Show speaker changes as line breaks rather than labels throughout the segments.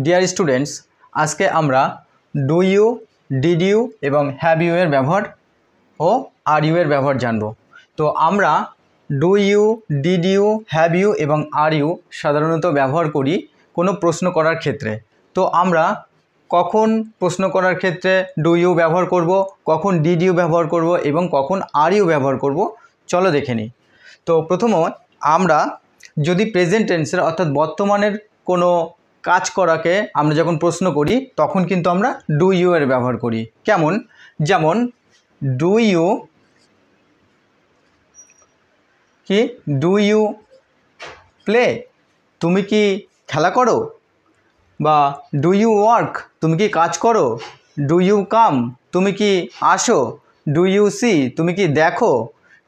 Dear students, আজকে আমরা do you, did you এবং হ্যাভ ইউ এর ব্যবহার ও আর ইউ এর ব্যবহার জানব। তো আমরা do you, did you, have you এবং আর ইউ সাধারণত ব্যবহার করি কোনো প্রশ্ন করার ক্ষেত্রে। তো আমরা কখন প্রশ্ন করার ক্ষেত্রে ডু ইউ ব্যবহার করব, কখন ডিড ইউ ব্যবহার করব এবং কখন আর ইউ ব্যবহার করব, চলো দেখে নিই। তো প্রথমে আমরা যদি প্রেজেন্ট টেন্সের অর্থাৎ বর্তমানের কোনো কাজ করাকে আমরা যখন প্রশ্ন করি তখন কিন্তু আমরা ডু ইউ এর ব্যবহার করি। কেমন? যেমন ডু ইউ কি, ডু ইউ প্লে, তুমি কি খেলা করো, বা ডু ইউ ওয়ার্ক, তুমি কি কাজ করো, ডু ইউ কাম, তুমি কি আসো, ডু ইউ সি, তুমি কি দেখো।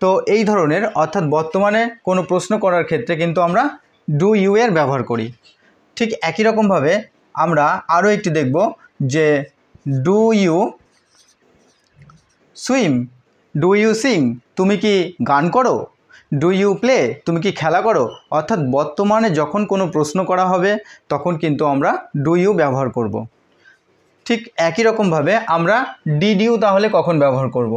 তো এই ধরনের অর্থাৎ বর্তমানে কোনো প্রশ্ন করার ক্ষেত্রে কিন্তু আমরা ডু ইউ এর ব্যবহার করি। ঠিক একই রকমভাবে আমরা আরও একটি দেখব যে do you swim, do you sing, তুমি কি গান করো, ডু ইউ প্লে, তুমি কি খেলা করো। অর্থাৎ বর্তমানে যখন কোনো প্রশ্ন করা হবে তখন কিন্তু আমরা ডু ইউ ব্যবহার করব। ঠিক একই রকমভাবে আমরা ডিড ইউ তাহলে কখন ব্যবহার করব।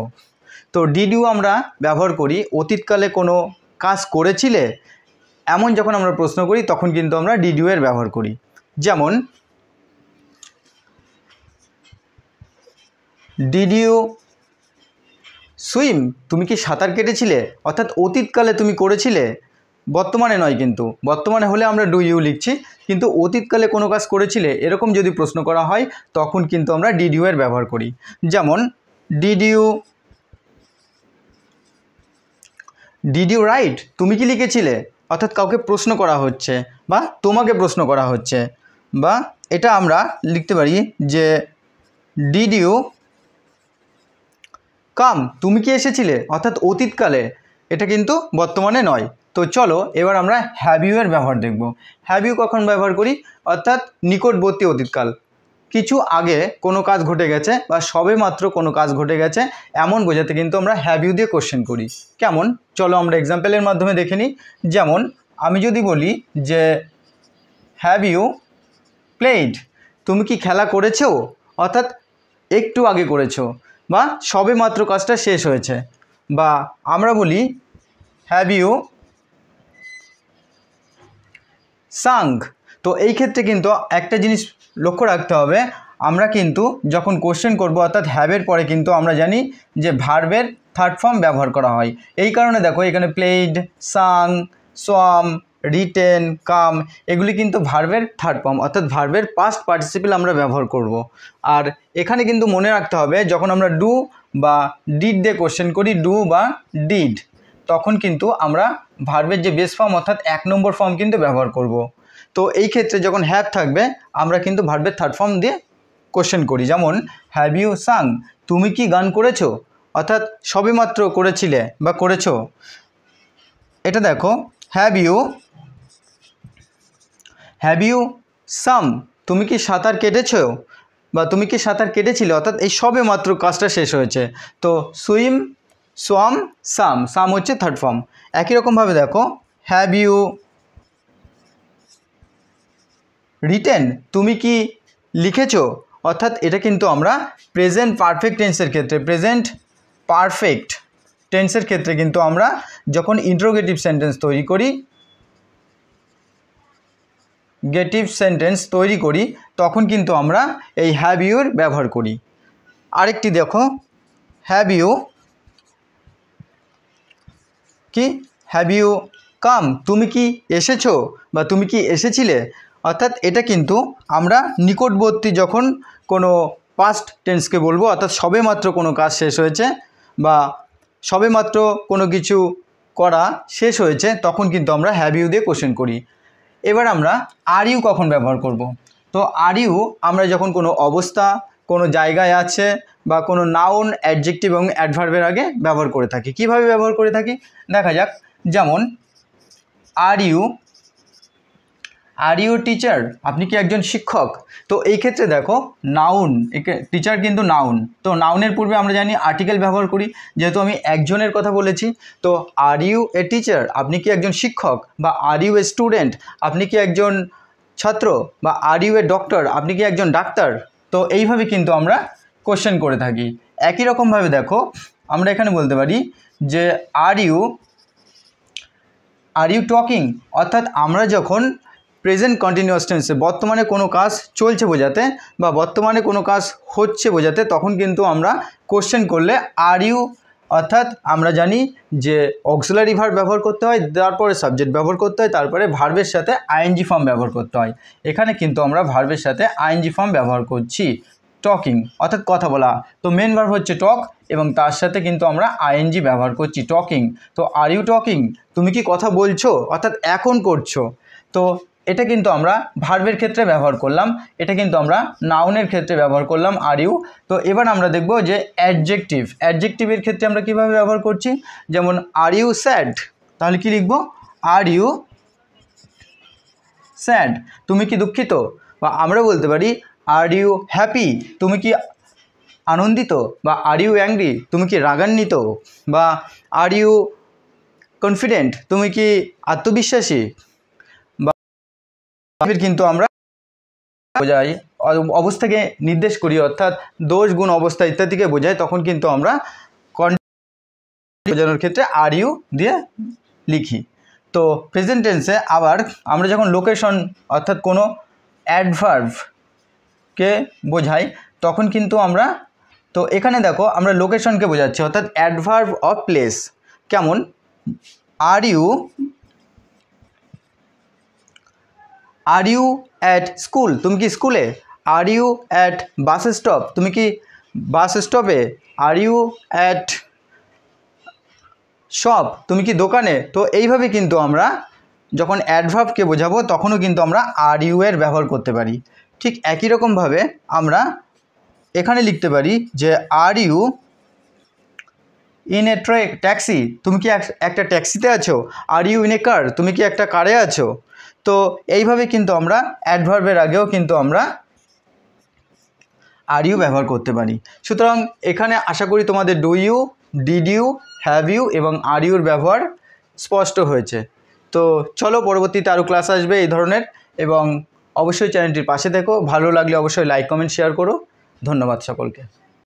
তো ডিড ইউ আমরা ব্যবহার করি অতীতকালে কোনো কাজ করেছিলে এমন যখন আমরা প্রশ্ন করি তখন কিন্তু আমরা ডিড ইউ এর ব্যবহার করি। যেমন ডিড ইউ সুইম, তুমি কি সাঁতার কেটেছিলে, অর্থাৎ অতীতকালে তুমি করেছিলে, বর্তমানে নয়। কিন্তু বর্তমানে হলে আমরা ডু ইউ লিখছি, কিন্তু অতীতকালে কোনো কাজ করেছিলে এরকম যদি প্রশ্ন করা হয় তখন কিন্তু আমরা ডিড ইউ এর ব্যবহার করি। যেমন ডিড ইউ রাইট, তুমি কি লিখেছিলে, অর্থাৎ কাউকে প্রশ্ন করা হচ্ছে বা তোমাকে প্রশ্ন করা হচ্ছে। বা এটা আমরা লিখতে পারি যে ডিড ইউ কাম, তুমি কি এসেছিলে, অর্থাৎ অতীতকালে, এটা কিন্তু বর্তমানে নয়। তো চলো এবার আমরা হ্যাভ ইউ এর ব্যবহার দেখব। হ্যাভ ইউ কখন ব্যবহার করি, অর্থাৎ নিকটবর্তী অতীতকাল, কিছু আগে কোনো কাজ ঘটে গেছে বা সবে মাত্র কোনো কাজ ঘটে গেছে এমন বোঝাতে কিন্তু আমরা হ্যাভ ইউ দিয়ে কোশ্চেন করি। কেমন? চলো আমরা এক্সাম্পলের মাধ্যমে দেখে নিই। যেমন আমি যদি বলি যে হ্যাভ ইউ প্লেড, তুমি কি খেলা করেছো, অর্থাৎ একটু আগে করেছো বা সবে মাত্র কাজটা শেষ হয়েছে। বা আমরা বলি হ্যাভ ইউ সাং। তো এই ক্ষেত্রে কিন্তু একটা জিনিস লক্ষ্য রাখতে হবে, আমরা কিন্তু যখন কোশ্চেন করব অর্থাৎ হ্যাভের পরে কিন্তু আমরা জানি যে ভার্বের থার্ড ফর্ম ব্যবহার করা হয়। এই কারণে দেখো এখানে প্লেড, সাং, সোয়াম, রিটেন, কাম এগুলি কিন্তু ভার্বের থার্ড ফর্ম অর্থাৎ ভার্বের পাস্ট পার্টিসিপল আমরা ব্যবহার করব। আর এখানে কিন্তু মনে রাখতে হবে যখন আমরা ডু বা ডিড দিয়ে কোশ্চেন করি, ডু বা ডিড, তখন কিন্তু আমরা ভার্বের যে বেস ফর্ম অর্থাৎ 1 নম্বর ফর্ম কিন্তু ব্যবহার করব। তো এই ক্ষেত্রে যখন হ্যাভ থাকবে আমরা কিন্তু ভার্বের থার্ড ফর্ম দিয়ে কোশ্চেন করি। যেমন হ্যাভ ইউ সাং, তুমি কি গান করেছো, অর্থাৎ সবেমাত্র করেছিলে বা করেছো। এটা দেখো হ্যাভ ইউ সাম, তুমি কি সাঁতার কেটেছো বা তুমি কি সাঁতার কেটেছিলে, অর্থাৎ এই সবে মাত্র কাজটা শেষ হয়েছে। তো সুইম, সোয়াম, সাম, সাম হচ্ছে থার্ড ফর্ম। একই রকমভাবে দেখো হ্যাভ ইউ রিটেন, তুমি কি লিখেছো, অর্থাৎ এটা কিন্তু আমরা প্রেজেন্ট পারফেক্ট টেন্সের ক্ষেত্রে, প্রেজেন্ট পারফেক্ট টেন্সের ক্ষেত্রে কিন্তু আমরা যখন ইন্টারোগেটিভ সেন্টেন্স তৈরি করি তখন কিন্তু আমরা এই হ্যাভ ইউর ব্যবহার করি। আরেকটি দেখো হ্যাভ ইউ কি, হ্যাভ ইউ কাম, তুমি কি এসেছো বা তুমি কি এসেছিলে। অর্থাৎ এটা কিন্তু আমরা নিকটবর্তী যখন কোনো পাস্ট টেন্সকে বলবো, অর্থাৎ সবেমাত্র কোনো কাজ শেষ হয়েছে বা সবেমাত্র কোনো কিছু করা শেষ হয়েছে তখন কিন্তু আমরা হ্যাভ ইউ দিয়ে কোশ্চেন করি। এবার আমরা আর ইউ কখন ব্যবহার করব। তো আর ইউ আমরা যখন কোনো অবস্থা, কোনো জায়গায় আছে বা কোনো নাউন, অ্যাডজেক্টিভ এবং অ্যাডভার্বের আগে ব্যবহার করে থাকি। কিভাবে ব্যবহার করে থাকি দেখা যাক। যেমন আর ইউ টিচার, আপনি কি একজন শিক্ষক। তো এই ক্ষেত্রে দেখো নাউন, টিচার কিন্তু নাউন, তো নাউনের পূর্বে আমরা জানি আর্টিকেল ব্যবহার করি, যেহেতু আমি একজনের কথা বলেছি। তো আর ইউ এ টিচার, আপনি কি একজন শিক্ষক, বা আর ইউ এ স্টুডেন্ট, আপনি কি একজন ছাত্র বা আর ইউ এ ডক্টর, আপনি কি একজন ডাক্তার? তো এইভাবে কিন্তু আমরা কোশ্চেন করে থাকি। একই রকমভাবে দেখো আমরা এখানে বলতে পারি যে আর ইউ টকিং, অর্থাৎ আমরা যখন প্রেজেন্ট কন্টিনিউয়াস টেন্সে বর্তমানে কোনো কাজ চলছে বোঝাতে বা বর্তমানে কোনো কাজ হচ্ছে বোঝাতে তখন কিন্তু আমরা কোশ্চেন করলে আর ইউ, অর্থাৎ আমরা জানি যে অক্সিলারি ভার্ব ব্যবহার করতে হয়, তারপরে সাবজেক্ট ব্যবহার করতে হয়, তারপরে ভার্বের সাথে আইএনজি ফর্ম ব্যবহার করতে হয়। এখানে কিন্তু আমরা ভার্বের সাথে আইএনজি ফর্ম ব্যবহার করছি, টকিং অর্থাৎ কথা বলা। তো মেন ভার্ব হচ্ছে টক এবং তার সাথে কিন্তু আমরা আইএনজি ব্যবহার করছি, টকিং। তো আর ইউ টকিং, তুমি কি কথা বলছো, অর্থাৎ এখন করছো। তো এটা কিন্তু আমরা ভার্বের ক্ষেত্রে ব্যবহার করলাম, এটা কিন্তু আমরা নাউনের ক্ষেত্রে ব্যবহার করলাম আর ইউ। তো এবার আমরা দেখব যে অ্যাডজেক্টিভের ক্ষেত্রে আমরা কিভাবে ব্যবহার করছি। যেমন আর ইউ স্যাড, তাহলে কি লিখব, আর ইউ স্যাড, তুমি কি দুঃখিত। বা আমরা বলতে পারি আর ইউ হ্যাপি, তুমি কি আনন্দিত। বা আর ইউ অ্যাংরি, তুমি কি রাগান্বিত। বা আর ইউ কনফিডেন্ট, তুমি কি আত্মবিশ্বাসী। বা কিন্তু আমরা বোঝাই অবস্থাকে নির্দেশ করি, অর্থাৎ দোষ গুণ অবস্থা ইত্যাদিকে বোঝায়, তখন কিন্তু আমরা বোঝানোর ক্ষেত্রে আর ইউ দিয়ে লিখি। তো প্রেজেন্ট টেন্সে আবার আমরা যখন লোকেশন অর্থাৎ কোনো অ্যাডভার্বকে বোঝাই তখন কিন্তু আমরা, তো এখানে দেখো আমরা লোকেশনকে বোঝাচ্ছি, অর্থাৎ অ্যাডভার্ব অফ প্লেস। কেমন, আর ইউ অ্যাট স্কুল, তুমি কি স্কুলে। Are you at bus stop, তুমি কি বাস স্টপে। আর ইউ অ্যাট শপ, তুমি কি দোকানে। তো এইভাবে কিন্তু আমরা যখন অ্যাডভার্বকে বোঝাবো তখনও কিন্তু আমরা আর ইউ এর ব্যবহার করতে পারি। ঠিক একই রকমভাবে আমরা এখানে লিখতে পারি যে are you in a taxi, তুমি কি একটা ট্যাক্সিতে আছো। আর ইউ ইন এ কার, তুমি কি একটা কারে আছো। তো এইভাবে কিন্তু আমরা অ্যাডভার্বের আগেও কিন্তু আমরা আর ইউ ব্যবহার করতে পারি। সুতরাং এখানে আশা করি তোমাদের do you, did you, have you এবং আর ইউর ব্যবহার স্পষ্ট হয়েছে। তো চলো পরবর্তীতে আরও ক্লাস আসবে এই ধরনের, এবং অবশ্যই চ্যানেলটির পাশে থেকো। ভালো লাগলে অবশ্যই লাইক কমেন্ট শেয়ার করো। ধন্যবাদ সকলকে।